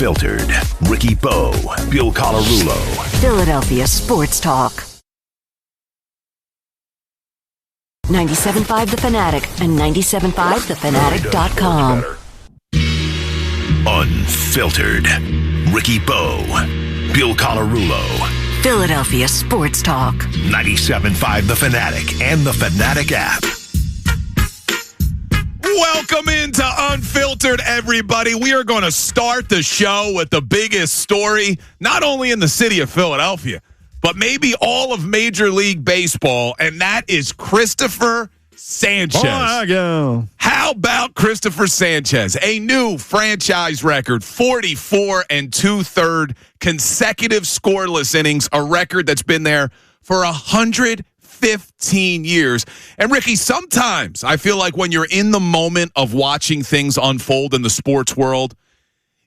Unfiltered. Ricky Bo, Bill Colarulo. Philadelphia Sports Talk. 97.5 The Fanatic and 97.5thefanatic.com. Unfiltered. Ricky Bo, Bill Colarulo. Philadelphia Sports Talk. 97.5 The Fanatic and the Fanatic app. Welcome into Unfiltered, everybody. We are going to start the show with the biggest story, not only in the city of Philadelphia, but maybe all of Major League Baseball, and that is Christopher Sanchez. How about Christopher Sanchez? A new franchise record, 44 2/3 consecutive scoreless innings, a record that's been there for 115 years. And Ricky, sometimes I feel like when you're in the moment of watching things unfold in the sports world,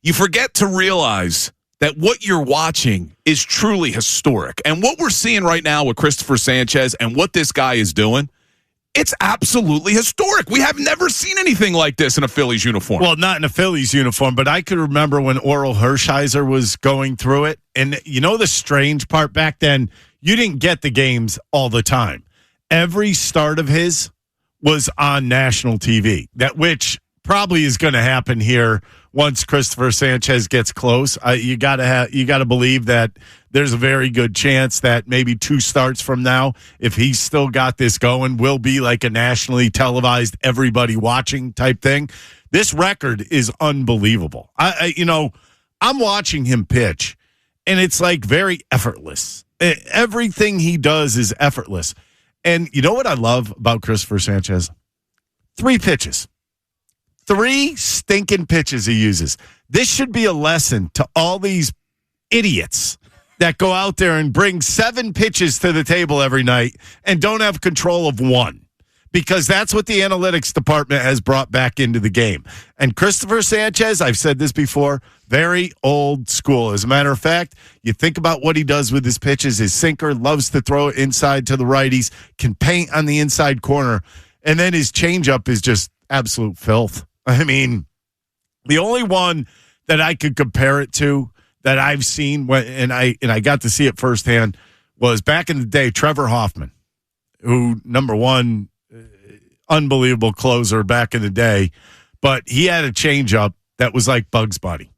you forget to realize that what you're watching is truly historic. And what we're seeing right now with Christopher Sanchez and what this guy is doing, it's absolutely historic. We have never seen anything like this in a Phillies uniform. Well, not in a Phillies uniform, but I could remember when Oral Hershiser was going through it. And you know the strange part back then, you didn't get the games all the time. Every start of his was on national TV, which probably is going to happen here once Christopher Sanchez gets close. You got to believe that there's a very good chance that maybe 2 starts from now, if he's still got this going, will be like a nationally televised, everybody watching type thing. This record is unbelievable. I'm watching him pitch, and it's like very effortless. Everything he does is effortless. And you know what I love about Christopher Sanchez? 3 pitches. 3 stinking pitches he uses. This should be a lesson to all these idiots that go out there and bring 7 pitches to the table every night and don't have control of 1. Because that's what the analytics department has brought back into the game. And Christopher Sanchez, I've said this before, very old school. As a matter of fact, you think about what he does with his pitches. His sinker loves to throw it inside to the righties, can paint on the inside corner, and then his changeup is just absolute filth. I mean, the only one that I could compare it to that I've seen, and I got to see it firsthand, was back in the day, Trevor Hoffman, who, number one, unbelievable closer back in the day, but he had a changeup that was like Bugs Bunny.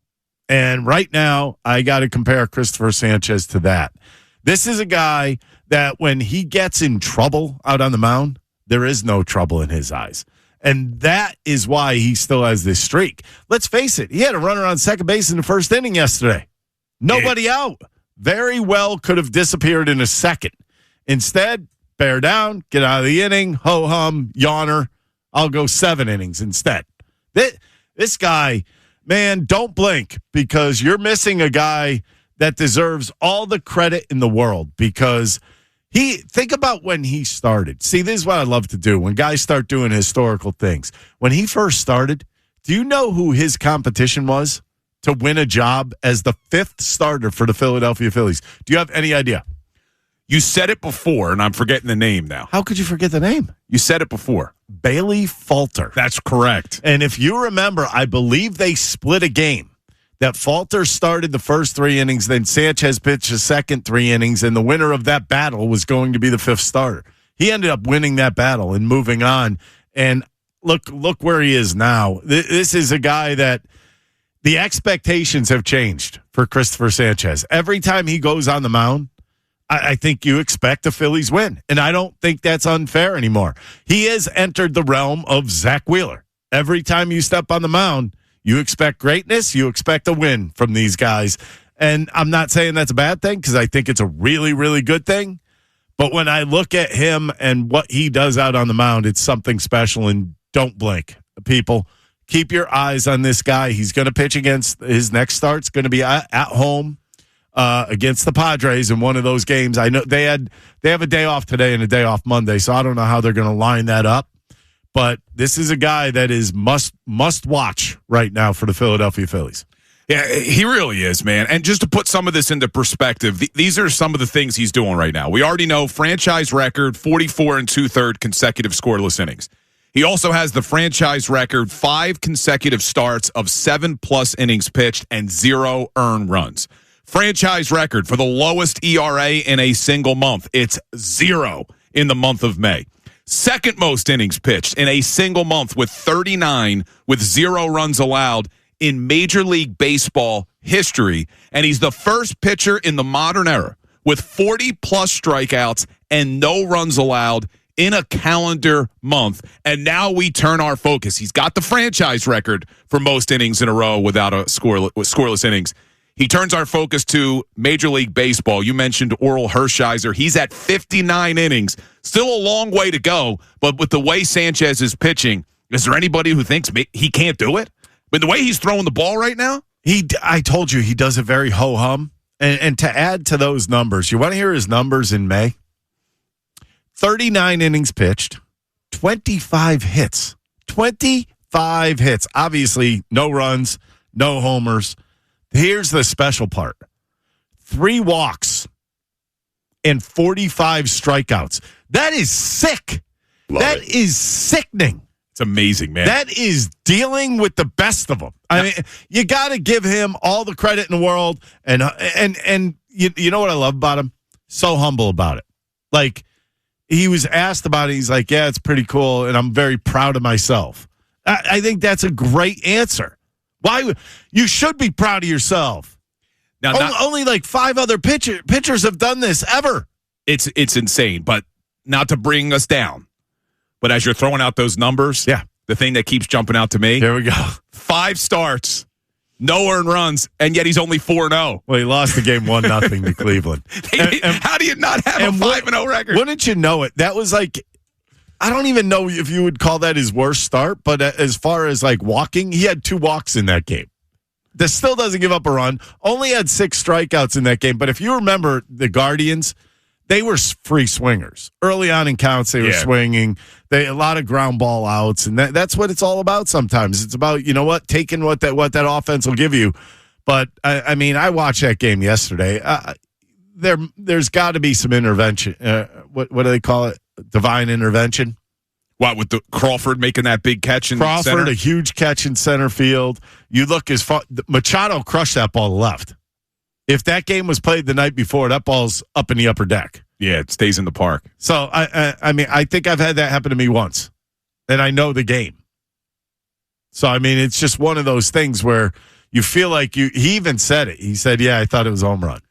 And right now, I got to compare Christopher Sanchez to that. This is a guy that when he gets in trouble out on the mound, there is no trouble in his eyes. And that is why he still has this streak. Let's face it, he had a runner on second base in the first inning yesterday. Nobody out. Very well could have disappeared in a second. Instead, bear down, get out of the inning, ho-hum, yawner. I'll go 7 innings instead. This guy, man, don't blink, because you're missing a guy that deserves all the credit in the world, because think about when he started. See, this is what I love to do when guys start doing historical things. When he first started, do you know who his competition was to win a job as the 5th starter for the Philadelphia Phillies? Do you have any idea? You said it before, and I'm forgetting the name now. How could you forget the name? You said it before. Bailey Falter. That's correct. And if you remember, I believe they split a game. That Falter started the first 3 innings, then Sanchez pitched the second 3 innings, and the winner of that battle was going to be the 5th starter. He ended up winning that battle and moving on. And look where he is now. This is a guy that the expectations have changed for Christopher Sanchez. Every time he goes on the mound, I think you expect the Phillies win. And I don't think that's unfair anymore. He has entered the realm of Zach Wheeler. Every time you step on the mound, you expect greatness. You expect a win from these guys. And I'm not saying that's a bad thing, because I think it's a really, really good thing. But when I look at him and what he does out on the mound, it's something special. And don't blink, people. Keep your eyes on this guy. He's going to pitch against his next start's going to be at home against the Padres in one of those games. I know they have a day off today and a day off Monday, so I don't know how they're going to line that up. But this is a guy that is must watch right now for the Philadelphia Phillies. Yeah, he really is, man. And just to put some of this into perspective, these are some of the things he's doing right now. We already know franchise record, 44 2/3 consecutive scoreless innings. He also has the franchise record 5 consecutive starts of 7+ innings pitched and 0 earned runs. Franchise record for the lowest ERA in a single month. It's 0 in the month of May. Second most innings pitched in a single month with 39 with 0 runs allowed in Major League Baseball history. And he's the first pitcher in the modern era with 40-plus strikeouts and no runs allowed in a calendar month. And now we turn our focus. He's got the franchise record for most innings in a row without a scoreless innings. He turns our focus to Major League Baseball. You mentioned Orel Hershiser. He's at 59 innings. Still a long way to go, but with the way Sanchez is pitching, is there anybody who thinks he can't do it? But the way he's throwing the ball right now? I told you he does it very ho-hum. And to add to those numbers, you want to hear his numbers in May? 39 innings pitched, 25 hits. 25 hits. Obviously, no runs, no homers. Here's the special part. 3 walks and 45 strikeouts. That is sick. That is sickening. It's amazing, man. That is dealing with the best of them. I mean, you got to give him all the credit in the world. And you know what I love about him? So humble about it. Like, he was asked about it. He's like, yeah, it's pretty cool, and I'm very proud of myself. I think that's a great answer. Why? You should be proud of yourself. Now, only like 5 other pitchers have done this ever. It's insane, but not to bring us down. But as you're throwing out those numbers, the thing that keeps jumping out to me. Here we go. 5 starts, no earned runs, and yet he's only 4-0. Well, he lost the game 1-0 to Cleveland. How do you not have a 5-0 record? Wouldn't you know it? That was like, I don't even know if you would call that his worst start, but as far as like walking, he had 2 walks in that game. That still doesn't give up a run. Only had 6 strikeouts in that game. But if you remember the Guardians, they were free swingers. Early on in counts, they were swinging. A lot of ground ball outs, and that's what it's all about sometimes. It's about, you know what, taking what that offense will give you. But, I mean, I watched that game yesterday. There's got to be some intervention. What do they call it? Divine intervention. What, with the Crawford making that big catch in Crawford, center? a huge catch in center field. You look as far. Machado crushed that ball to left. If that game was played the night before, that ball's up in the upper deck. Yeah, it stays in the park. So, I mean, I think I've had that happen to me once, and I know the game. So, I mean, it's just one of those things where you feel like he even said it. He said, yeah, I thought it was a home run.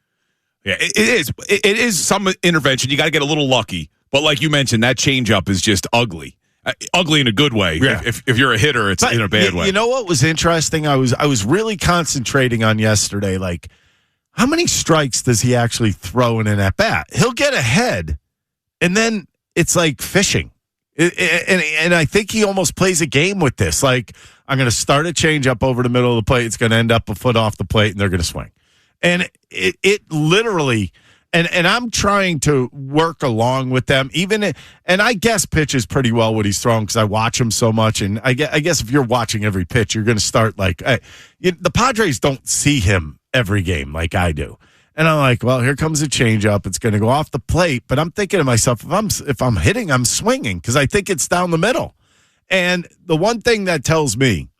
Yeah, it is. It is some intervention. You got to get a little lucky. But like you mentioned, that changeup is just ugly. Ugly in a good way. Yeah. If you're a hitter, it's in a bad way. You know what was interesting? I was really concentrating on yesterday, like, how many strikes does he actually throw in an at-bat? He'll get ahead, and then it's like fishing. And I think he almost plays a game with this. Like, I'm going to start a changeup over the middle of the plate. It's going to end up a foot off the plate, and they're going to swing. And it literally, and I'm trying to work along with them. And I guess pitches pretty well what he's throwing because I watch him so much. And I guess if you're watching every pitch, you're going to start like, the Padres don't see him every game like I do. And I'm like, well, here comes a changeup. It's going to go off the plate. But I'm thinking to myself, if I'm hitting, I'm swinging because I think it's down the middle. And the one thing that tells me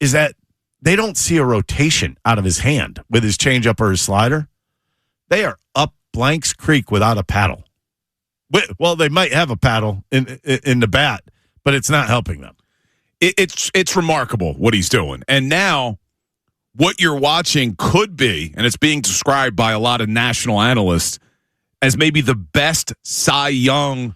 is that they don't see a rotation out of his hand with his changeup or his slider. They are up Blanks Creek without a paddle. Well, they might have a paddle in the bat, but it's not helping them. It's remarkable what he's doing. And now what you're watching could be, and it's being described by a lot of national analysts, as maybe the best Cy Young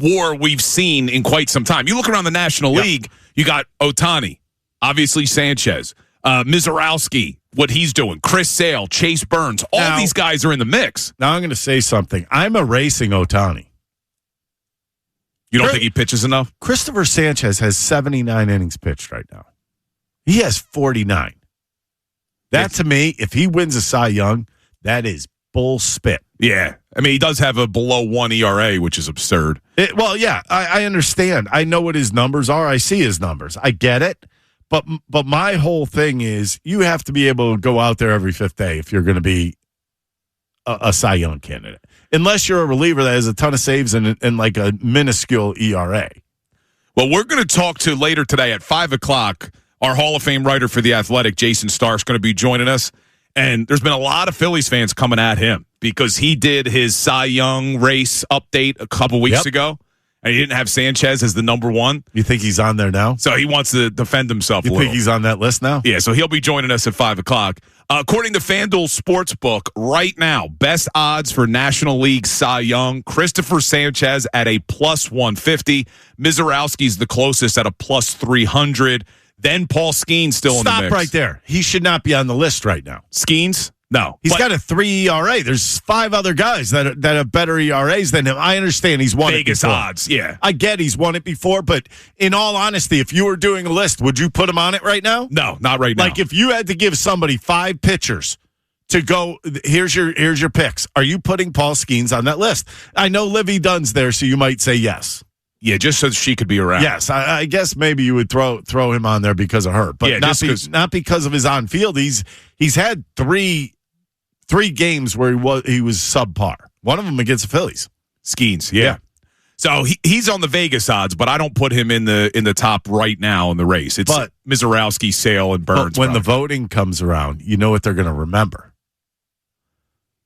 war we've seen in quite some time. You look around the National League, you got Ohtani, obviously Sanchez, Mizorowski, what he's doing, Chris Sale, Chase Burns, all these guys are in the mix. Now I'm going to say something. I'm erasing Ohtani. You don't think he pitches enough? Christopher Sanchez has 79 innings pitched right now. He has 49. That, to me, if he wins a Cy Young, that is bull spit. Yeah. I mean, he does have a below 1 ERA, which is absurd. I understand. I know what his numbers are. I see his numbers. I get it. But my whole thing is you have to be able to go out there every 5th day if you're going to be a Cy Young candidate. Unless you're a reliever that has a ton of saves and like a minuscule ERA. Well, we're going to talk to later today at 5 o'clock. Our Hall of Fame writer for The Athletic, Jason Stark's going to be joining us. And there's been a lot of Phillies fans coming at him because he did his Cy Young race update a couple weeks ago, and he didn't have Sanchez as the number one. You think he's on there now? So he wants to defend himself a You little. think he's on that list now? Yeah, so he'll be joining us at 5 o'clock. According to FanDuel Sportsbook, right now, best odds for National League Cy Young, Christopher Sanchez at a plus 150. Mizorowski's the closest at a plus 300. Then Paul Skeens still in the mix. Stop right there. He should not be on the list right now. Skeens? No. He's got a 3 ERA. There's 5 other guys that have better ERAs than him. I understand he's won Vegas it before. odds, yeah. I get he's won it before, but in all honesty, if you were doing a list, would you put him on it right now? No, not right now. Like if you had to give somebody 5 pitchers to go, here's your picks. Are you putting Paul Skeens on that list? I know Livy Dunn's there, so you might say yes. Yeah, just so she could be around. Yes, I guess maybe you would throw him on there because of her, but not because of his on field. He's had three games where he was subpar. One of them against the Phillies. Skeens, yeah. So he's on the Vegas odds, but I don't put him in the top right now in the race. It's Mizorowski, Sale, and Burns. But when the voting comes around, you know what they're going to remember: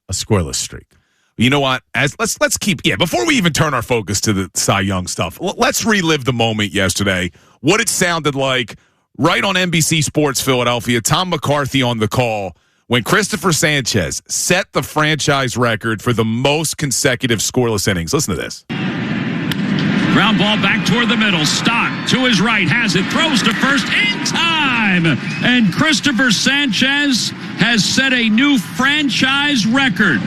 a scoreless streak. You know what? Let's keep before we even turn our focus to the Cy Young stuff, let's relive the moment yesterday. What it sounded like right on NBC Sports Philadelphia. Tom McCarthy on the call when Christopher Sanchez set the franchise record for the most consecutive scoreless innings. Listen to this. Ground ball back toward the middle. Stock to his right. Has it. Throws to first in time. And Christopher Sanchez has set a new franchise record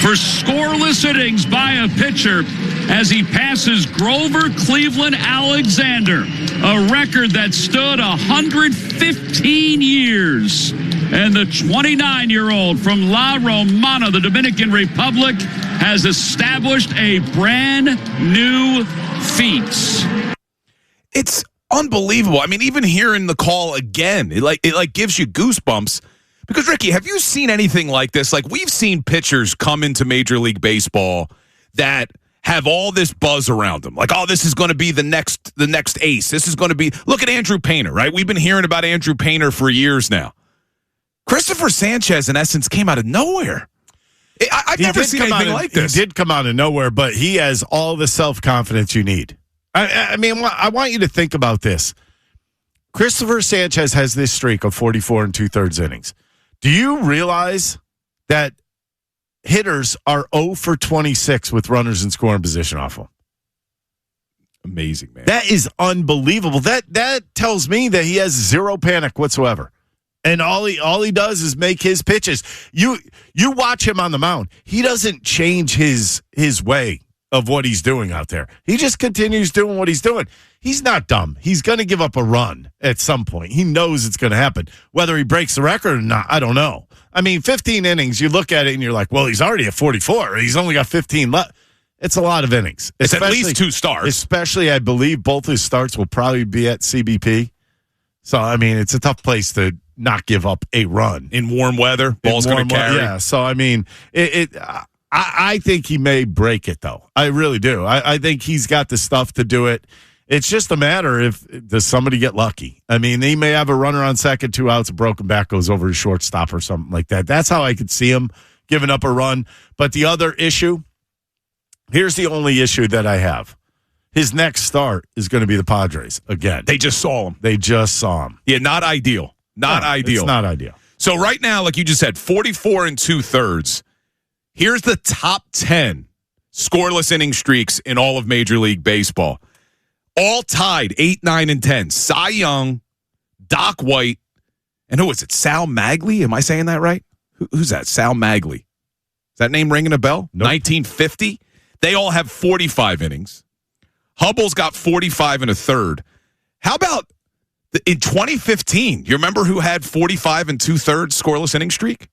for scoreless innings by a pitcher as he passes Grover Cleveland Alexander, a record that stood 115 years. And the 29-year-old from La Romana, the Dominican Republic, has established a brand new feat. It's unbelievable. I mean, even hearing the call again, it gives you goosebumps. Because, Ricky, have you seen anything like this? Like, we've seen pitchers come into Major League Baseball that have all this buzz around them. Like, oh, this is going to be the next ace. This is going to be – look at Andrew Painter, right? We've been hearing about Andrew Painter for years now. Christopher Sanchez, in essence, came out of nowhere. I've never seen anything like this. He did come out of nowhere, but he has all the self-confidence you need. I mean, I want you to think about this. Christopher Sanchez has this streak of 44 2/3 innings. Do you realize that hitters are 0 for 26 with runners in scoring position off him? Amazing, man. That is unbelievable. That tells me that he has zero panic whatsoever. And all he does is make his pitches. You watch him on the mound. He doesn't change his way of what he's doing out there. He just continues doing what he's doing. He's not dumb. He's going to give up a run at some point. He knows it's going to happen. Whether he breaks the record or not, I don't know. I mean, 15 innings, you look at it and you're like, well, he's already at 44. He's only got 15 left. It's a lot of innings. It's at least 2 starts. Especially, I believe, both his starts will probably be at CBP. So, I mean, it's a tough place to not give up a run. In warm weather, ball's going to carry. Yeah, so, I mean, I think he may break it, though. I really do. I think he's got the stuff to do it. It's just a matter if does somebody get lucky. I mean, he may have a runner on second, 2 outs, a broken back goes over his shortstop or something like that. That's how I could see him giving up a run. But the other issue, here's the only issue that I have. His next start is going to be the Padres again. They just saw him. Yeah, not ideal. Not ideal. It's not ideal. So right now, like you just said, 44 2/3. Here's the top 10 scoreless inning streaks in all of Major League Baseball. All tied 8, 9, and 10. Cy Young, Doc White, and who is it? Sal Maglie? Am I saying that right? Who's that? Sal Maglie. Is that name ringing a bell? Nope. 1950. They all have 45 innings. Hubble's got 45 1/3. How about in 2015? You remember who had 45 2/3 scoreless inning streak?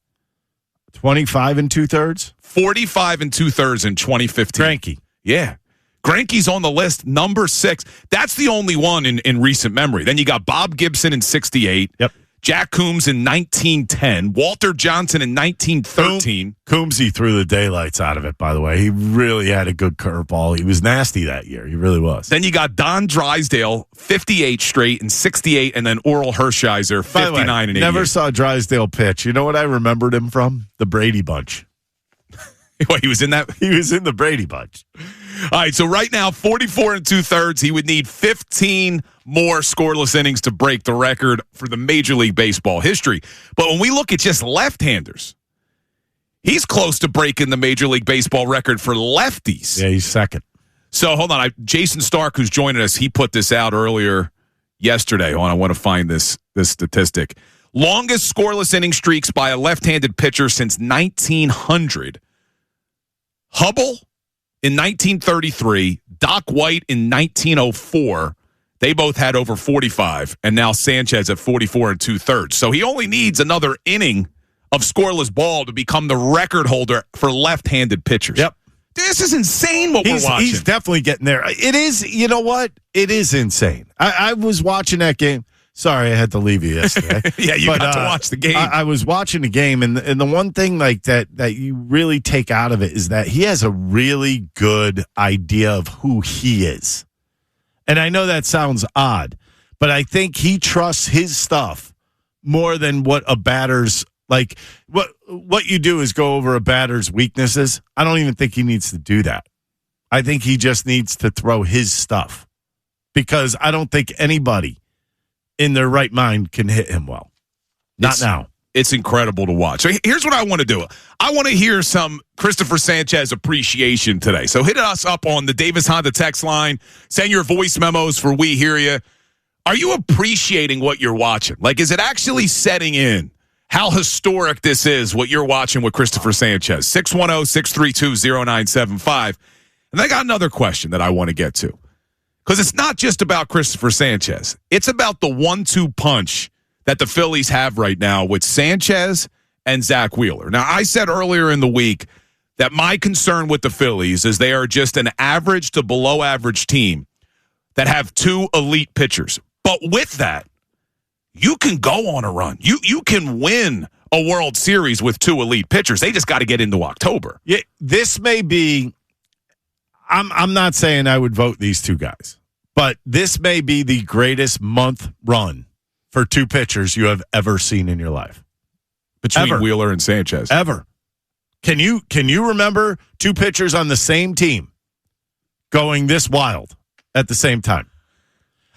25 2/3? 45 2/3 in 2015. Greinke. Yeah. Greinke's on the list, number 6. That's the only one in recent memory. Then you got Bob Gibson in 68. Yep. Jack Coombs in 1910, Walter Johnson in 1913. Coombsy threw the daylights out of it, by the way. He really had a good curveball. He was nasty that year. He really was. Then you got Don Drysdale, 58 straight and 68, and then Oral Hershiser, 59 and 88. Never saw Drysdale pitch. You know what I remembered him from? The Brady Bunch. What, he was in that? He was in the Brady Bunch. All right, so right now, 44 2/3. He would need 15 more scoreless innings to break the record for the Major League Baseball history. But when we look at just left-handers, he's close to breaking the Major League Baseball record for lefties. Yeah, he's second. So hold on, Jason Stark, who's joining us, he put this out earlier yesterday. Hold on, I want to find this statistic. Longest scoreless inning streaks by a left-handed pitcher since 1900. Hubble in 1933, Doc White in 1904. They both had over 45, and now Sanchez at 44 2/3. So he only needs another inning of scoreless ball to become the record holder for left-handed pitchers. Yep. This is insane what we're watching. He's definitely getting there. It is, you know what? It is insane. I was watching that game. Sorry, I had to leave you yesterday. Yeah, you got to watch the game. I was watching the game, and the one thing like that you really take out of it is that he has a really good idea of who he is. And I know that sounds odd, but I think he trusts his stuff more than what a batter's like. What you do is go over a batter's weaknesses. I don't even think he needs to do that. I think he just needs to throw his stuff, because I don't think anybody in their right mind can hit him well. Not now. It's incredible to watch. So here's what I want to do. I want to hear some Christopher Sanchez appreciation today. So hit us up on the Davis Honda text line. Send your voice memos for We Hear You. Are you appreciating what you're watching? Like, is it actually setting in how historic this is, what you're watching with Christopher Sanchez? 610-632-0975. And I got another question that I want to get to. Because it's not just about Christopher Sanchez. It's about the 1-2 punch that the Phillies have right now with Sanchez and Zach Wheeler. Now, I said earlier in the week that my concern with the Phillies is they are just an average to below average team that have two elite pitchers. But with that, you can go on a run. You can win a World Series with two elite pitchers. They just got to get into October. Yeah, this may be... I'm not saying I would vote these two guys, but this may be the greatest month run for two pitchers you have ever seen in your life. Between Wheeler and Sanchez. Ever. Can you remember two pitchers on the same team going this wild at the same time?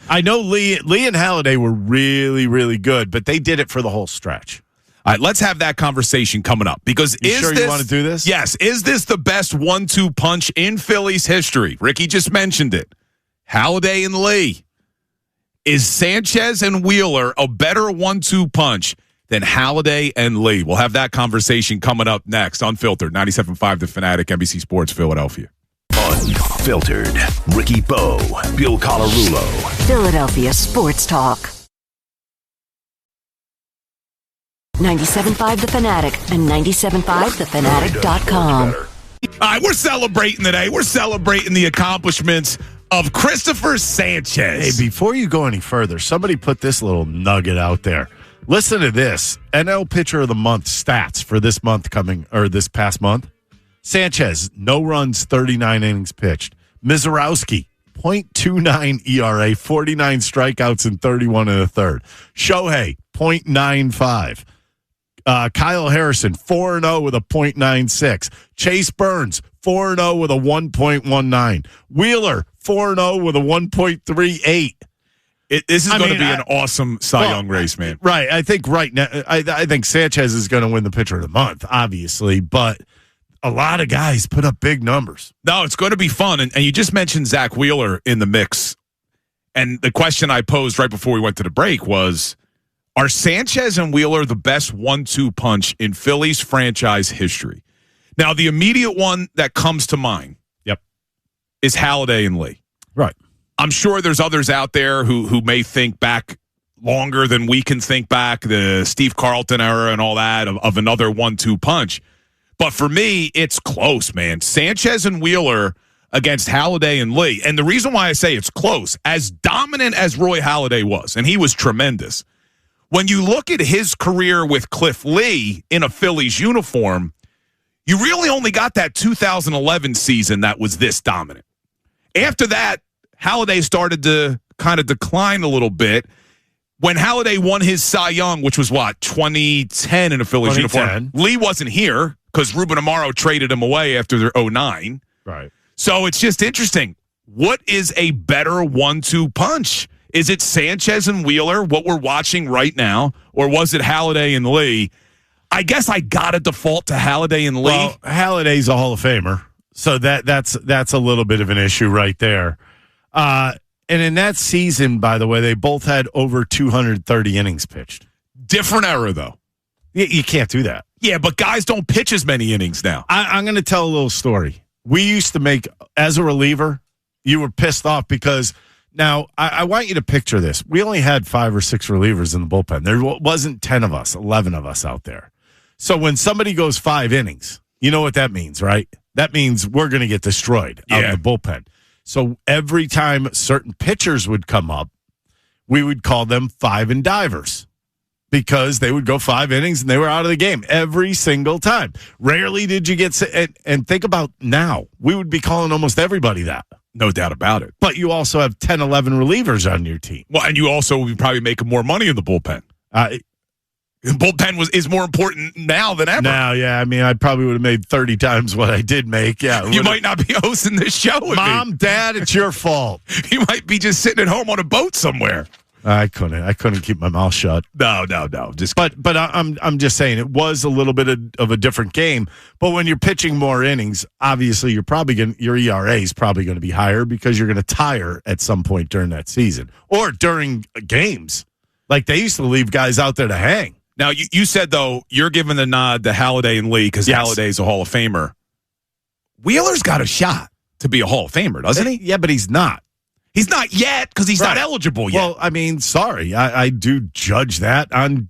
I know Lee and Halladay were really, really good, but they did it for the whole stretch. All right, let's have that conversation coming up. Because you want to do this? Yes. Is this the best 1-2 punch in Phillies history? Ricky just mentioned it. Halladay and Lee. Is Sanchez and Wheeler a better 1-2 punch than Halladay and Lee? We'll have that conversation coming up next. Unfiltered, 97.5 The Fanatic, NBC Sports, Philadelphia. Unfiltered. Ricky Bo, Bill Colarulo. Philadelphia Sports Talk. 97.5 The Fanatic and 97.5thefanatic.com. All right, we're celebrating today. We're celebrating the accomplishments of Christopher Sanchez. Hey, before you go any further, somebody put this little nugget out there. Listen to this. NL Pitcher of the Month stats for this past month. Sanchez, no runs, 39 innings pitched. Mizorowski, .29 ERA, 49 strikeouts and 31 in the third. Shohei, .95. Kyle Harrison, 4-0 with a .96. Chase Burns, 4-0 with a 1.19. Wheeler, 4-0 with a 1.38. This is going to be an awesome Cy Young race, man. Right. I think right now, I think Sanchez is going to win the Pitcher of the Month, obviously, but a lot of guys put up big numbers. No, it's going to be fun. And you just mentioned Zach Wheeler in the mix. And the question I posed right before we went to the break was, are Sanchez and Wheeler the best 1-2 punch in Phillies franchise history? Now, the immediate one that comes to mind is Halladay and Lee. Right. I'm sure there's others out there who may think back longer than we can think back, the Steve Carlton era and all that, of another 1-2 punch. But for me, it's close, man. Sanchez and Wheeler against Halladay and Lee. And the reason why I say it's close, as dominant as Roy Halladay was, and he was tremendous, when you look at his career with Cliff Lee in a Phillies uniform, you really only got that 2011 season that was this dominant. After that, Halladay started to kind of decline a little bit. When Halladay won his Cy Young, which was 2010 in a Phillies uniform, Lee wasn't here because Ruben Amaro traded him away after their 2009. Right. So it's just interesting. What is a better 1-2 punch? Is it Sanchez and Wheeler, what we're watching right now, or was it Halladay and Lee? I guess I got to default to Halladay and Lee. Well, Halladay's a Hall of Famer, so that's a little bit of an issue right there. And in that season, by the way, they both had over 230 innings pitched. Different era, though. You can't do that. Yeah, but guys don't pitch as many innings now. I'm going to tell a little story. We used to make, as a reliever, you were pissed off because now I want you to picture this. We only had 5 or 6 relievers in the bullpen. There wasn't 10 of us, 11 of us out there. So when somebody goes 5 innings, you know what that means, right? That means we're going to get destroyed out of the bullpen. So every time certain pitchers would come up, we would call them 5 and divers because they would go 5 innings and they were out of the game every single time. Rarely did you get and think about now, we would be calling almost everybody that. No doubt about it. But you also have 10, 11 relievers on your team. Well, and you also would probably making more money in the bullpen. The bullpen is more important now than ever. Now, yeah. I mean, I probably would have made 30 times what I did make. Yeah, you might not be hosting this show with Mom, Dad, it's your fault. You might be just sitting at home on a boat somewhere. I couldn't keep my mouth shut. No. But I'm just saying it was a little bit of a different game. But when you're pitching more innings, obviously your ERA is probably going to be higher because you're going to tire at some point during that season or during games. Like they used to leave guys out there to hang. Now, you said, though, you're giving the nod to Halladay and Lee because Halladay's a Hall of Famer. Wheeler's got a shot to be a Hall of Famer, doesn't he? Yeah, but he's not. He's not yet because he's not eligible yet. Well, I mean, sorry. I do judge that on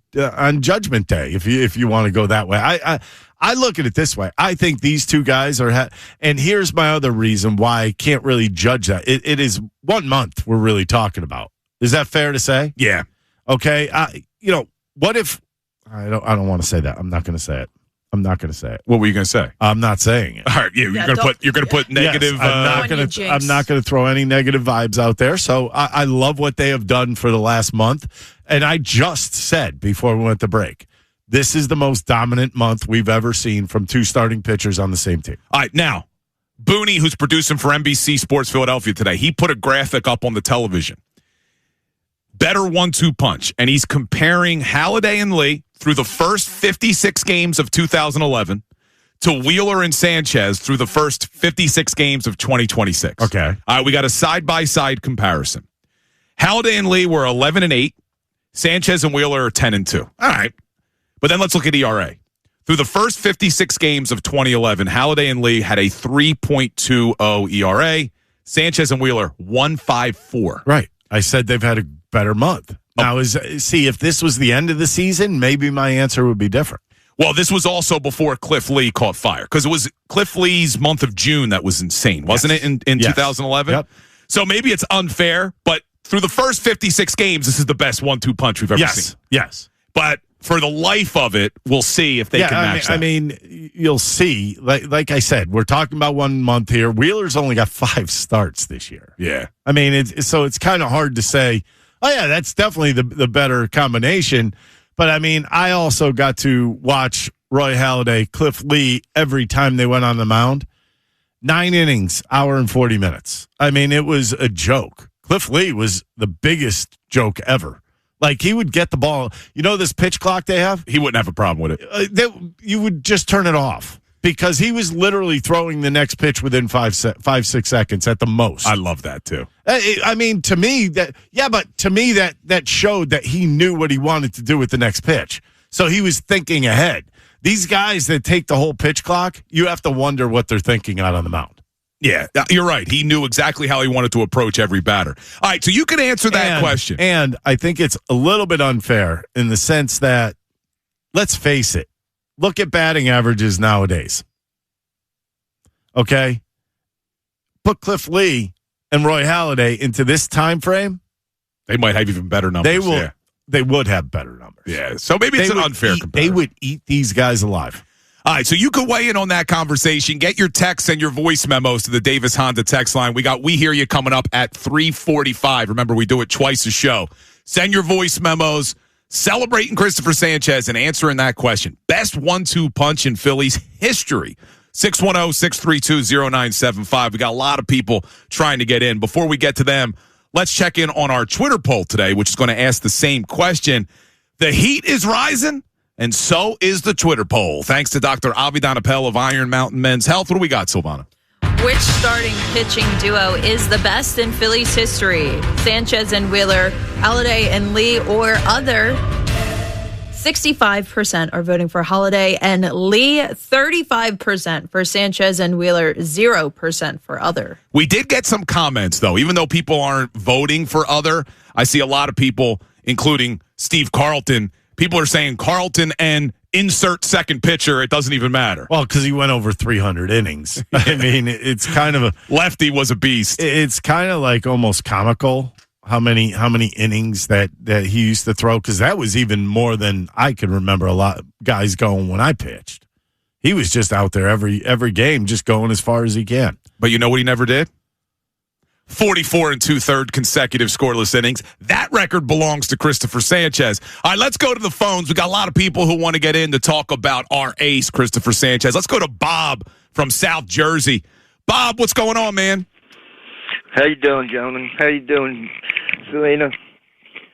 Judgment Day, if you want to go that way. I look at it this way. I think these two guys are and here's my other reason why I can't really judge that. It is 1 month we're really talking about. Is that fair to say? Yeah. Okay. What if I don't want to say that. I'm not going to say it. What were you going to say? I'm not saying it. All right, you're going to put negative. Yes, I'm not going to throw any negative vibes out there. So I love what they have done for the last month, and I just said before we went to break, this is the most dominant month we've ever seen from 2 starting pitchers on the same team. All right, now Booney, who's producing for NBC Sports Philadelphia today, he put a graphic up on the television. Better 1-2 punch, and he's comparing Halladay and Lee through the first 56 games of 2011 to Wheeler and Sanchez through the first 56 games of 2026. Okay. All right, we got a side-by-side comparison. Halladay and Lee were 11-8. Sanchez and Wheeler are 10-2. All right. But then let's look at ERA. Through the first 56 games of 2011, Halladay and Lee had a 3.20 ERA. Sanchez and Wheeler 1.54. Right. I said they've had a better month. Now, if this was the end of the season, maybe my answer would be different. Well, this was also before Cliff Lee caught fire because it was Cliff Lee's month of June that was insane, wasn't it, in 2011? Yep. So maybe it's unfair, but through the first 56 games, this is the best 1-2 punch we've ever seen. Yes. But for the life of it, we'll see if they can match that. I mean, you'll see. Like I said, we're talking about 1 month here. Wheeler's only got 5 starts this year. Yeah. I mean, it's kind of hard to say, oh, yeah, that's definitely the better combination. But, I mean, I also got to watch Roy Halladay, Cliff Lee every time they went on the mound. 9 innings, hour and 40 minutes. I mean, it was a joke. Cliff Lee was the biggest joke ever. Like, he would get the ball. You know this pitch clock they have? He wouldn't have a problem with it. You would just turn it off because he was literally throwing the next pitch within 5-6 seconds at the most. I love that, too. I mean, to me, that showed that he knew what he wanted to do with the next pitch. So he was thinking ahead. These guys that take the whole pitch clock, you have to wonder what they're thinking out on the mound. Yeah, you're right. He knew exactly how he wanted to approach every batter. All right, so you can answer that question. And I think it's a little bit unfair in the sense that, let's face it, look at batting averages nowadays. Okay? Put Cliff Lee and Roy Halladay into this time frame. They might have even better numbers. They will. Yeah. they would have better numbers. Yeah, so maybe it's an unfair comparison. They would eat these guys alive. All right, so you can weigh in on that conversation. Get your texts and your voice memos to the Davis Honda text line. We hear you coming up at 3:45. Remember, we do it twice a show. Send your voice memos celebrating Christopher Sanchez and answering that question. Best 1-2 punch in Phillies history. 610-632-0975. We got a lot of people trying to get in. Before we get to them, let's check in on our Twitter poll today, which is going to ask the same question. The heat is rising. And so is the Twitter poll. Thanks to Dr. Avidan Appel of Iron Mountain Men's Health. What do we got, Silvana? Which starting pitching duo is the best in Phillies history? Sanchez and Wheeler, Halladay and Lee, or other? 65% are voting for Halladay and Lee, 35% for Sanchez and Wheeler, 0% for other. We did get some comments, though. Even though people aren't voting for other, I see a lot of people, including Steve Carlton. People are saying Carlton and insert second pitcher. It doesn't even matter. Well, because he went over 300 innings. I mean, it's kind of a lefty was a beast. It's kind of like almost comical how many innings that he used to throw, because that was even more than I can remember a lot of guys going when I pitched. He was just out there every game, just going as far as he can. But you know what he never did? 44 2/3 consecutive scoreless innings. That record belongs to Christopher Sanchez. All right, let's go to the phones. We got a lot of people who want to get in to talk about our ace, Christopher Sanchez. Let's go to Bob from South Jersey. Bob, what's going on, man? How you doing, gentlemen? How you doing, Selena?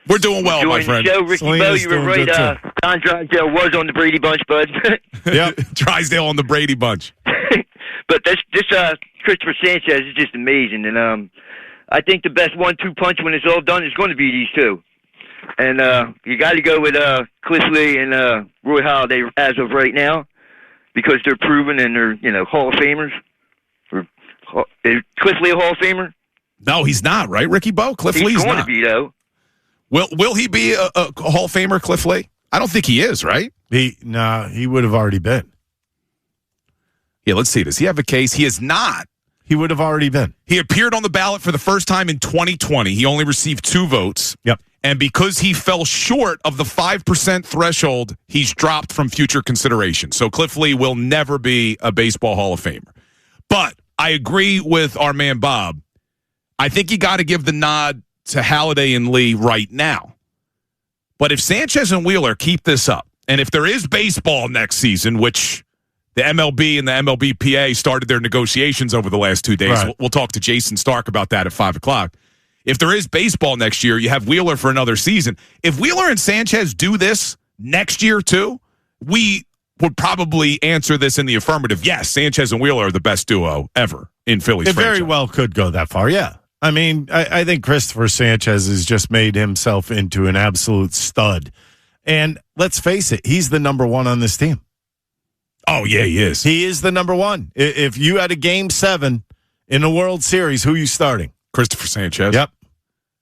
We're doing well, my friend. The show, Ricky Bo, you were right. Don Drysdale was on the Brady Bunch, bud. Yep, Drysdale on the Brady Bunch. But this Christopher Sanchez is just amazing, and I think the best 1-2 punch when it's all done is going to be these two. And you got to go with Cliff Lee and Roy Halladay as of right now, because they're proven and they're Hall of Famers. Is Cliff Lee a Hall of Famer? No, he's not, right, Ricky Bo? Cliff Lee's not. He's going not. to be, though. Will he be a Hall of Famer, Cliff Lee? I don't think he is, right? He would have already been. Yeah, let's see. Does he have a case? He is not. He would have already been. He appeared on the ballot for the first time in 2020. He only received 2 votes. Yep. And because he fell short of the 5% threshold, he's dropped from future consideration. So Cliff Lee will never be a baseball Hall of Famer. But I agree with our man Bob. I think you got to give the nod to Halladay and Lee right now. But if Sanchez and Wheeler keep this up, and if there is baseball next season, which the MLB and the MLBPA started their negotiations over the last 2 days. Right. We'll talk to Jason Stark about that at 5 o'clock. If there is baseball next year, you have Wheeler for another season. If Wheeler and Sanchez do this next year too, we would probably answer this in the affirmative. Yes, Sanchez and Wheeler are the best duo ever in Phillies It franchise. very well could go that far, yeah. I mean, I think Christopher Sanchez has just made himself into an absolute stud. And let's face it, he's the number one on this team. Oh, yeah, he is. He is the number one. If you had a Game 7 in the World Series, who are you starting? Christopher Sanchez. Yep.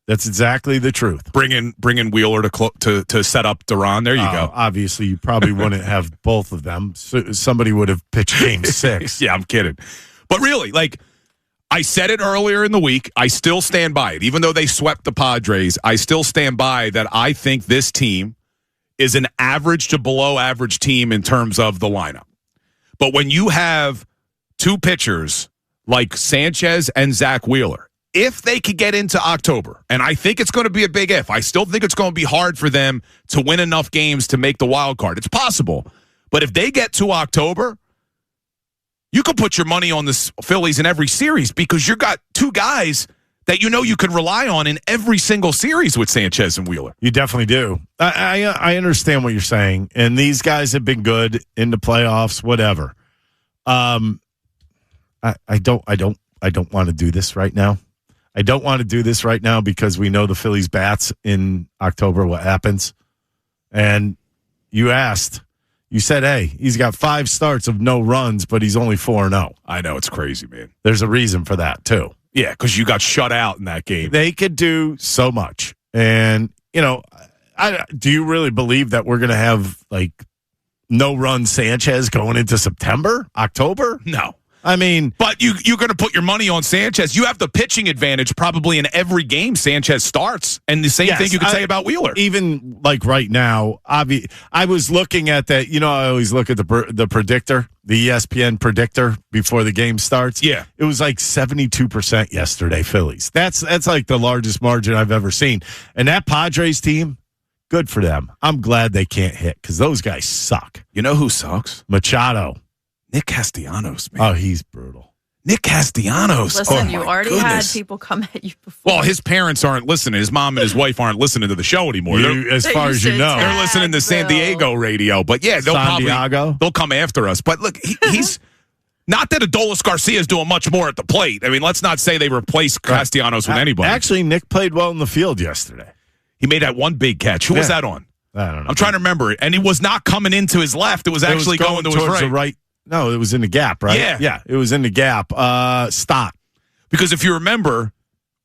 That's exactly the truth. Bring in Wheeler to set up Duran. There you go. Obviously, you probably wouldn't have both of them. So somebody would have pitched Game 6. Yeah, I'm kidding. But really, I said it earlier in the week. I still stand by it. Even though they swept the Padres, I still stand by that I think this team is an average to below average team in terms of the lineup. But when you have 2 pitchers like Sanchez and Zach Wheeler, if they could get into October, and I think it's going to be a big if, I still think it's going to be hard for them to win enough games to make the wild card. It's possible. But if they get to October, you could put your money on the Phillies in every series, because you've got 2 guys that you could rely on in every single series with Sanchez and Wheeler. You definitely do. I understand what you're saying, and these guys have been good in the playoffs, whatever. I don't want to do this right now. I don't want to do this right now because we know the Phillies bats in October, what happens. And you said, hey, he's got 5 starts of no runs, but he's only 4-0. I know, it's crazy, man. There's a reason for that, too. Yeah, because you got shut out in that game. They could do so much. And, do you really believe that we're going to have, no-run Sanchez going into September, October? No. I mean, but you're going to put your money on Sanchez. You have the pitching advantage probably in every game Sanchez starts, and the same thing you could say about Wheeler. Even like right now, I was looking at that. You know, I always look at the predictor, the ESPN predictor before the game starts. Yeah, it was like 72% yesterday. Phillies. That's like the largest margin I've ever seen. And that Padres team, good for them. I'm glad they can't hit because those guys suck. You know who sucks? Machado. Nick Castellanos, man. Oh, he's brutal. Nick Castellanos. Listen, you already had people come at you before. Well, his parents aren't listening. His mom and his wife aren't listening to the show anymore. As far as you know. They're listening to San Diego radio. But yeah, they'll come after us. But look, he's not that Adolis Garcia is doing much more at the plate. I mean, let's not say they replaced Castellanos with anybody. Actually, Nick played well in the field yesterday. He made that one big catch. Who was that on? I don't know. I'm trying to remember it. And he was not coming into his left. It was actually going to his towards the right. No, it was in the gap, right? Yeah, it was in the gap. Stop. Because if you remember,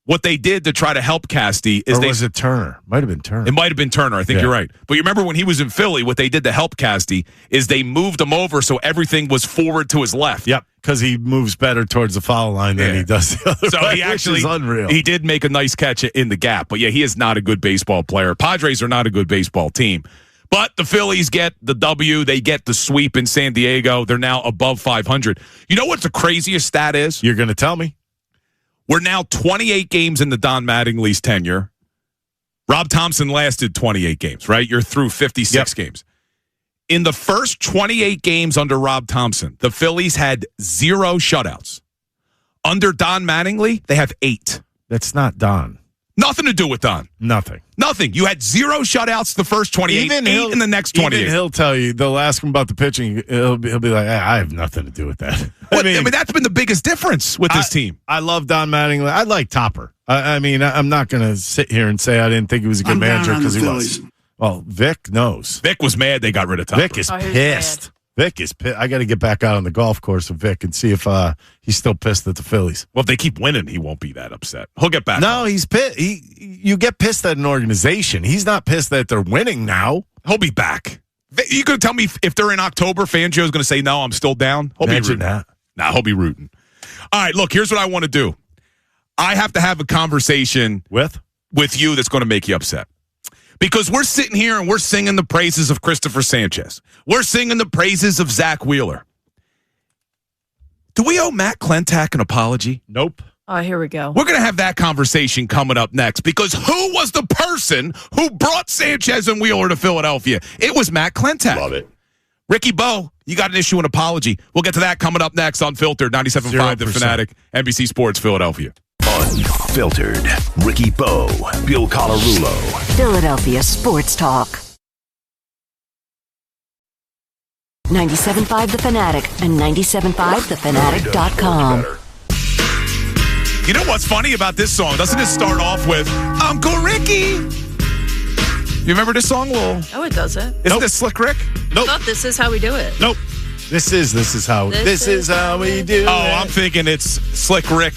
what they did to try to help Casty is was it Turner? Might have been Turner. It might have been Turner. I think you're right. But you remember when he was in Philly, what they did to help Casty is they moved him over so everything was forward to his left. Yep, because he moves better towards the foul line than he does the other way, he actually which is unreal. He did make a nice catch in the gap. But yeah, he is not a good baseball player. Padres are not a good baseball team. But the Phillies get the W. They get the sweep in San Diego. They're now above 500. You know what the craziest stat is? You're going to tell me? We're now 28 games into Don Mattingly's tenure. Rob Thompson lasted 28 games, right? You're through 56 games. In the first 28 games under Rob Thompson, the Phillies had 0 shutouts. Under Don Mattingly, they have 8. That's not Don. Nothing to do with Don. Nothing. You had 0 shutouts the first 28, 8 in the next 28. Even he'll tell you, they'll ask him about the pitching. He'll be like, I have nothing to do with that. I mean, that's been the biggest difference with this team. I love Don Mattingly. I like Topper. I mean, I'm not going to sit here and say I didn't think he was a good manager because he was. Well, Vic knows. Vic was mad they got rid of Topper. Vic is pissed. Vic is pissed. I got to get back out on the golf course with Vic and see if he's still pissed at the Phillies. Well, if they keep winning, he won't be that upset. He'll get back. No, he's pissed. You get pissed at an organization. He's not pissed that they're winning now. He'll be back. You going to tell me if they're in October, Fangio's going to say, no, I'm still down? He'll be rooting. That. Nah, he'll be rooting. All right, look, here's what I want to do. I have to have a conversation with you that's going to make you upset. Because we're sitting here and we're singing the praises of Christopher Sanchez. We're singing the praises of Zach Wheeler. Do we owe Matt Klentak an apology? Nope. Oh, here we go. We're going to have that conversation coming up next because who was the person who brought Sanchez and Wheeler to Philadelphia? It was Matt Klentak. Love it. Ricky Bo, you got an issue, an apology. We'll get to that coming up next on Unfiltered, 97.5 The Fanatic, NBC Sports, Philadelphia. Unfiltered. Ricky Bo, Bill Colarulo. Philadelphia Sports Talk. 97.5 The Fanatic and 97.5thefanatic.com. You know what's funny about this song? Doesn't it start off with Uncle Ricky? You remember this song? No, it doesn't. Isn't this Slick Rick? Nope. I thought this is how we do it. Nope. This is how we do it. Oh, I'm thinking it's Slick Rick,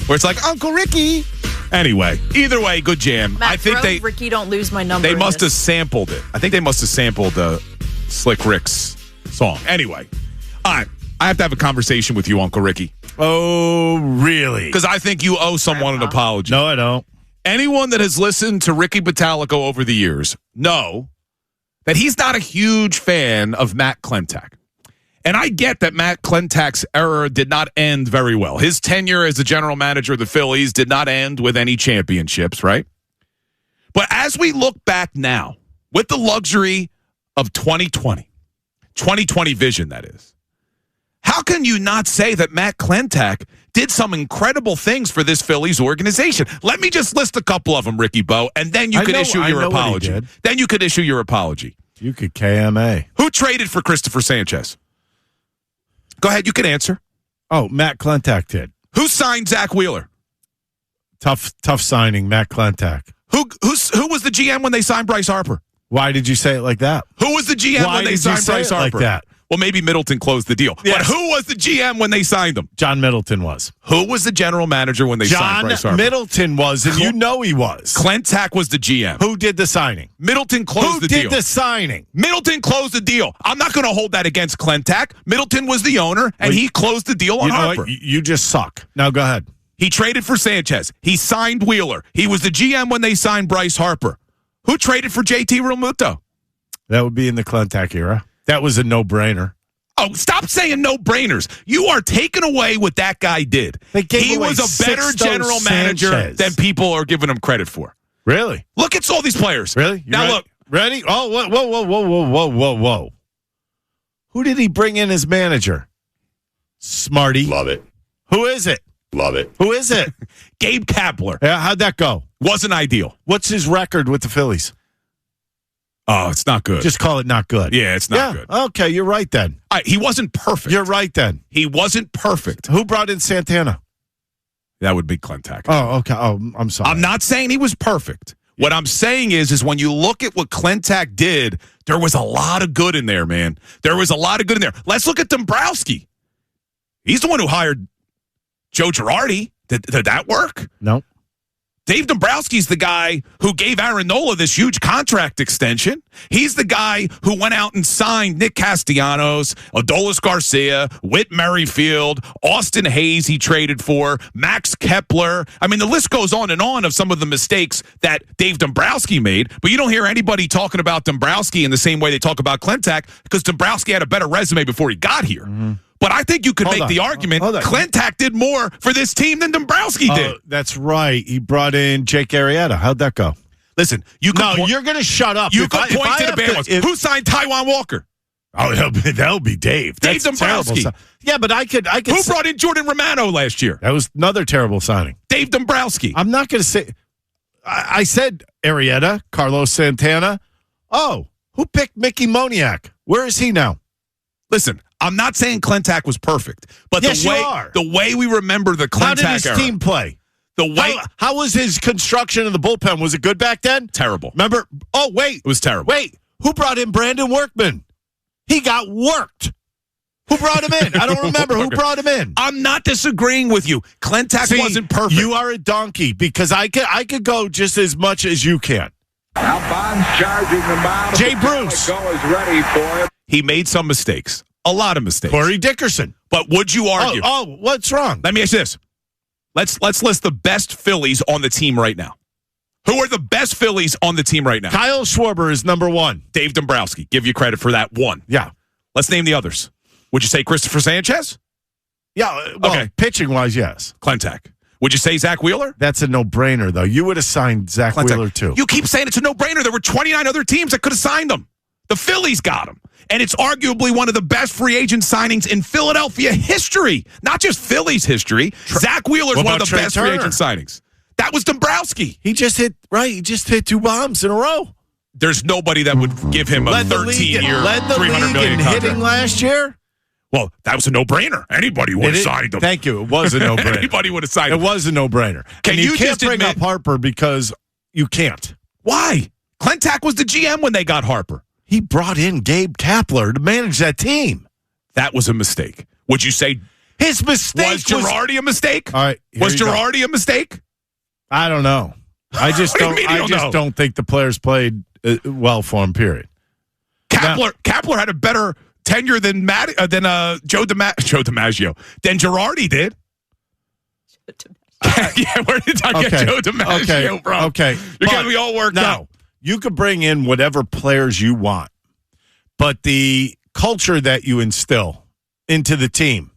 where it's like Uncle Ricky. Anyway, either way, good jam. Matt, I think Ricky, don't lose my number. They must have sampled it. I think they must have sampled Slick Rick's song. Anyway, all right. I have to have a conversation with you, Uncle Ricky. Oh, really? Because I think you owe someone an apology. No, I don't. Anyone that has listened to Ricky Bottalico over the years know that he's not a huge fan of Matt Klentak. And I get that Matt Klentak's era did not end very well. His tenure as the general manager of the Phillies did not end with any championships, right? But as we look back now, with the luxury of 2020 vision, that is, how can you not say that Matt Klentak did some incredible things for this Phillies organization? Let me just list a couple of them, Ricky Bo, and then you could issue your apology. Then you could issue your apology. You could KMA. Who traded for Christopher Sanchez? Go ahead, you can answer. Oh, Matt Klentak did. Who signed Zach Wheeler? Tough signing, Matt Klentak. Who was the GM when they signed Bryce Harper? Why did you say it like that? Who was the GM when they signed Bryce Harper? Like that? Well, maybe Middleton closed the deal. Yes. But who was the GM when they signed him? John Middleton was. Who was the general manager when they signed Bryce Harper? John Middleton was, and you know he was. Klentak was the GM. Who did the signing? Middleton closed the deal. Who did the signing? Middleton closed the deal. I'm not going to hold that against Klentak. Middleton was the owner, and he closed the deal on Harper. You just suck. Now go ahead. He traded for Sanchez. He signed Wheeler. He was the GM when they signed Bryce Harper. Who traded for JT Realmuto? That would be in the Klentak era. That was a no-brainer. Oh, stop saying no-brainers. You are taking away what that guy did. He was a better general manager than people are giving him credit for. Really? Look at all these players. Really? Look. Ready? Oh, whoa. Who did he bring in as manager? Smarty. Love it. Who is it? Love it. Who is it? Gabe Kapler. Yeah, how'd that go? Wasn't ideal. What's his record with the Phillies? Oh, it's not good. Just call it not good. Yeah, it's not good. Okay, you're right then. He wasn't perfect. You're right then. He wasn't perfect. Who brought in Santana? That would be Klentak. Oh, okay. Oh, I'm sorry. I'm not saying he was perfect. What I'm saying is when you look at what Klentak did, there was a lot of good in there, man. There was a lot of good in there. Let's look at Dombrowski. He's the one who hired Joe Girardi. Did that work? No. Dave Dombrowski's the guy who gave Aaron Nola this huge contract extension. He's the guy who went out and signed Nick Castellanos, Adolis Garcia, Whit Merrifield, Austin Hayes he traded for, Max Kepler. I mean, the list goes on of some of the mistakes that Dave Dombrowski made, but you don't hear anybody talking about Dombrowski in the same way they talk about Klentak because Dombrowski had a better resume before he got here. Mm-hmm. But I think you could make the argument Klentak did more for this team than Dombrowski did. That's right. He brought in Jake Arrieta. How'd that go? Listen, you're going to shut up. You could point to the bad ones. Who signed Taijuan Walker? Oh, that'll be Dave. Dave Dombrowski. Yeah, but I could. Who brought in Jordan Romano last year? That was another terrible signing. Dave Dombrowski. I'm not going to say. I said Arrieta, Carlos Santana. Oh, who picked Mickey Moniak? Where is he now? Listen, I'm not saying Klentak was perfect, but the way we remember the Klentak How did his team play? How was his construction of the bullpen? Was it good back then? Terrible. Remember? Oh, wait. It was terrible. Wait. Who brought in Brandon Workman? He got worked. Who brought him in? I don't remember. Who brought him in? I'm not disagreeing with you. Klentak wasn't perfect. You are a donkey because I could go just as much as you can. Now Bond's charging the mound. Jay Bruce. The goal is ready for him. He made some mistakes. A lot of mistakes. Corey Dickerson. But would you argue? Oh, what's wrong? Let me ask you this. Let's list the best Phillies on the team right now. Who are the best Phillies on the team right now? Kyle Schwarber is number one. Dave Dombrowski. Give you credit for that one. Yeah. Let's name the others. Would you say Christopher Sanchez? Yeah. Well, okay. Pitching-wise, yes. Klentak. Would you say Zach Wheeler? That's a no-brainer, though. You would have signed Zach Wheeler, too. You keep saying it's a no-brainer. There were 29 other teams that could have signed him. The Phillies got him. And it's arguably one of the best free agent signings in Philadelphia history. Not just Phillies history. Zach Wheeler's one of the best free agent signings. That was Dombrowski. He just hit 2 bombs in a row. There's nobody that would give him a 13-year, $300 million contract. Hitting last year? Well, that was a no-brainer. Anybody would have signed him. Thank you. It was a no-brainer. Anybody would have signed him. It was a no-brainer. And you can't just bring up Harper because you can't. Why? Klentak was the GM when they got Harper. He brought in Gabe Kapler to manage that team. That was a mistake. Would you say his mistake was Girardi a mistake? All right, was Girardi a mistake? I don't know. I just don't think the players played well for him. Period. Kapler had a better tenure than Joe DiMaggio than Girardi did. Yeah, where did I get Joe DiMaggio from? Okay, you're getting me all worked out. You could bring in whatever players you want, but the culture that you instill into the team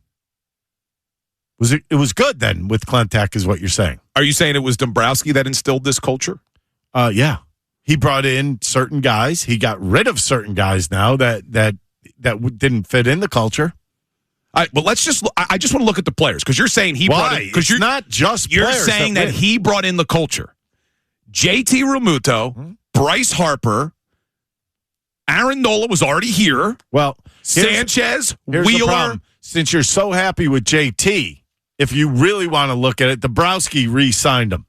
was good then with Klentak, is what you're saying. Are you saying it was Dombrowski that instilled this culture? Yeah. He brought in certain guys. He got rid of certain guys now that didn't fit in the culture. Well, I just want to look at the players because you're saying he brought in, because you're not just you're saying that he brought in the culture. JT Realmuto, Bryce Harper, Aaron Nola was already here. Well, Sanchez, here's Wheeler. The problem. Since you're so happy with JT, if you really want to look at it, Dombrowski re-signed him.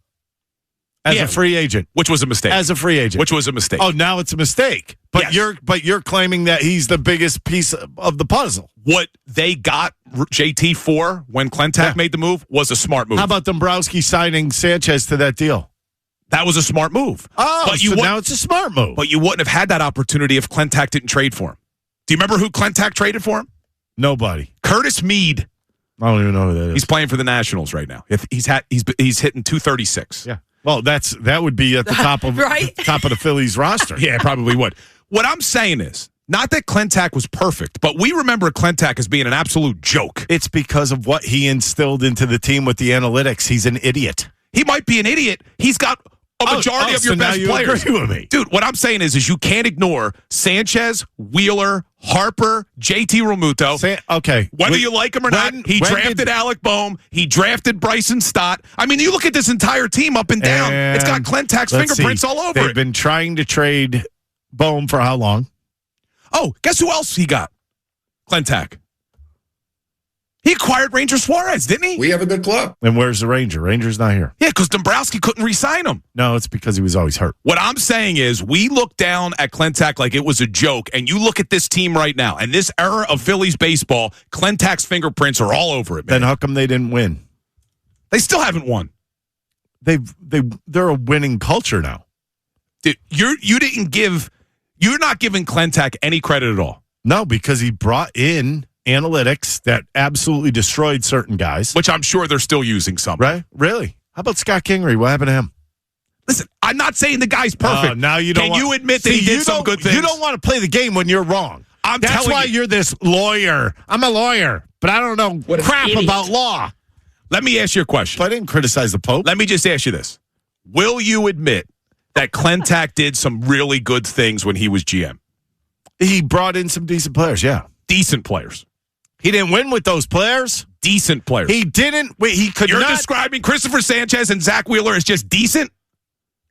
As a free agent. Which was a mistake. As a free agent. Which was a mistake. Oh, now it's a mistake. But Yes. you're claiming that he's the biggest piece of the puzzle. What they got JT for when Klentak made the move was a smart move. How about Dombrowski signing Sanchez to that deal? That was a smart move. Oh, so now it's a smart move. But you wouldn't have had that opportunity if Klentak didn't trade for him. Do you remember who Klentak traded for him? Nobody. Curtis Meade. I don't even know who that is. He's playing for the Nationals right now. He's hitting 236. Yeah. Well, that would be at the top of Right? top of the Phillies roster. Yeah, probably would. What I'm saying is, not that Klentak was perfect, but we remember Klentak as being an absolute joke. It's because of what he instilled into the team with the analytics. He's an idiot. He might be an idiot. He's got a majority of your so now best you players. agree with me. Dude, what I'm saying is you can't ignore Sanchez, Wheeler, Harper, JT Realmuto. Okay. Whether you like him or not, he drafted Alec Boehm. He drafted Bryson Stott. I mean, you look at this entire team up and down. It's got Klentak's fingerprints all over They've it. been trying to trade Boehm for how long? Oh, guess who else he got? Klentak. He acquired Ranger Suarez, didn't he? We have a good club. And where's the Ranger? Ranger's not here. Yeah, because Dombrowski couldn't re-sign him. No, it's because he was always hurt. What I'm saying is we look down at Klentak like it was a joke, and you look at this team right now, and this era of Phillies baseball, Klentak's fingerprints are all over it, man. Then how come they didn't win? They still haven't won. They're a winning culture now. Dude, you're not giving Klentak any credit at all. No, because he brought in analytics that absolutely destroyed certain guys. Which I'm sure they're still using some. Right? Really? How about Scott Kingery? What happened to him? Listen, I'm not saying the guy's perfect. Now you don't. Can you admit that he did some good things? You don't want to play the game when you're wrong. That's why you're this lawyer. I'm a lawyer, but I don't know crap about law. Let me ask you a question. But I didn't criticize the Pope. Let me just ask you this. Will you admit that Klentak did some really good things when he was GM? He brought in some decent players, yeah. Decent players. He didn't win with those players. Decent players. He didn't. He could not. You're describing Christopher Sanchez and Zach Wheeler as just decent?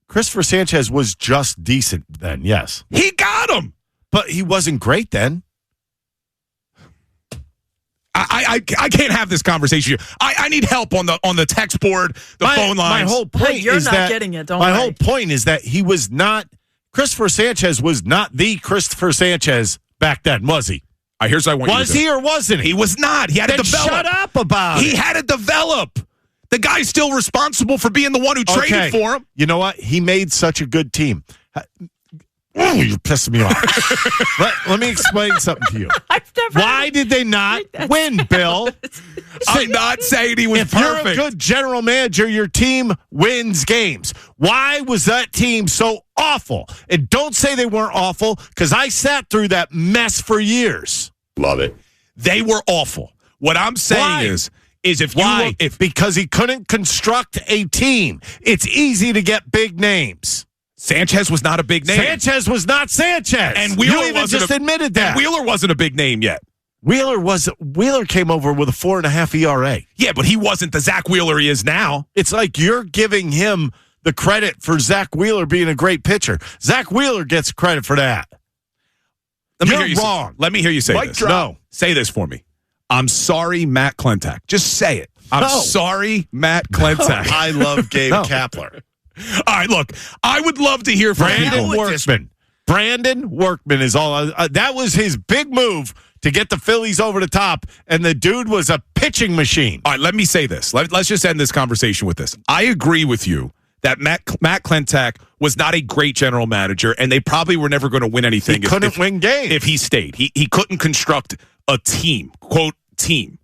Christopher Sanchez was just decent then, yes. He got him. But he wasn't great then. I can't have this conversation. I need help on the text board, the phone lines. My whole point You're is not that getting it, don't my worry. whole point is that he was not. Christopher Sanchez was not the Christopher Sanchez back then, was he? Here's what I want you to do. Was he or wasn't he? He was not. He had to develop. Shut up about it. He had to develop. The guy's still responsible for being the one who traded for him. You know what? He made such a good team. You're pissing me off. Let me explain something to you. Why did they not win, Bill? I'm not saying he was if perfect. you're a good general manager, your team wins games. Why was that team so awful? And don't say they weren't awful, because I sat through that mess for years. Love it. They were awful. What I'm saying is if you look, because he couldn't construct a team. It's easy to get big names. Sanchez was not a big name. Sanchez was not Sanchez. And Wheeler you even just admitted that. And Wheeler wasn't a big name yet. Wheeler came over with a 4.5 ERA. Yeah, but he wasn't the Zach Wheeler he is now. It's like you're giving him the credit for Zach Wheeler being a great pitcher. Zach Wheeler gets credit for that. You're wrong. Let me hear you say this. No. Say this for me. I'm sorry, Matt Klentak. Just say it. I'm sorry, Matt Klentak. I love Gabe Kapler. All right, look, I would love to hear from Brandon Workman. Brandon Workman is all. That was his big move to get the Phillies over the top, and the dude was a pitching machine. All right, let me say this. Let's just end this conversation with this. I agree with you that Matt Klentak was not a great general manager, and they probably were never going to win anything. He couldn't win games. If he stayed. He couldn't construct a team, quote, team.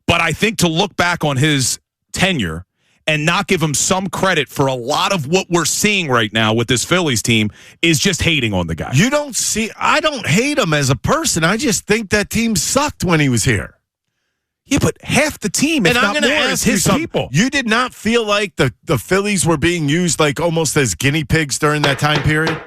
But I think to look back on his tenure and not give him some credit for a lot of what we're seeing right now with this Phillies team is just hating on the guy. I don't hate him as a person. I just think that team sucked when he was here. Yeah, but half the team, if not more, is his people. You did not feel like the Phillies were being used like almost as guinea pigs during that time period?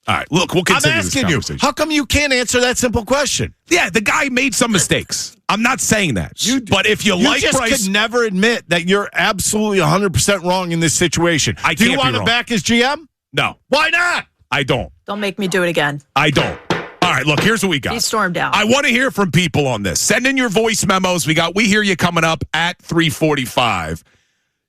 All right, look, we'll continue this I'm asking conversation. you, how come you can't answer that simple question? Yeah, the guy made some mistakes. I'm not saying that. But if you like just Bryce, could never admit that you're absolutely 100% wrong in this situation. Do you want him back as GM? No. Why not? I don't. Don't make me do it again. I don't. All right, look, here's what we got. He stormed out. I want to hear from people on this. Send in your voice memos. We Hear You coming up at 3:45.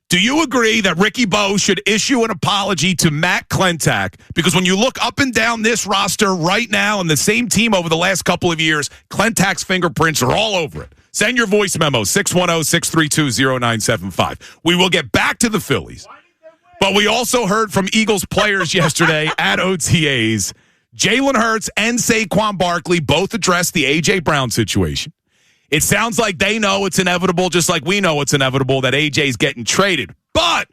Do you agree that Ricky Bo should issue an apology to Matt Klentak? Because when you look up and down this roster right now and the same team over the last couple of years, Klentak's fingerprints are all over it. Send your voice memo, 610-632-0975. We will get back to the Phillies. But we also heard from Eagles players yesterday at OTAs. Jalen Hurts and Saquon Barkley both addressed the A.J. Brown situation. It sounds like they know it's inevitable, just like we know it's inevitable that AJ's getting traded. But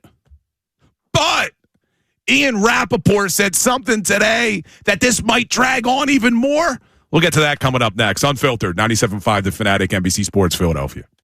Ian Rappaport said something today that this might drag on even more. We'll get to that coming up next. Unfiltered, 97.5 The Fanatic, NBC Sports Philadelphia.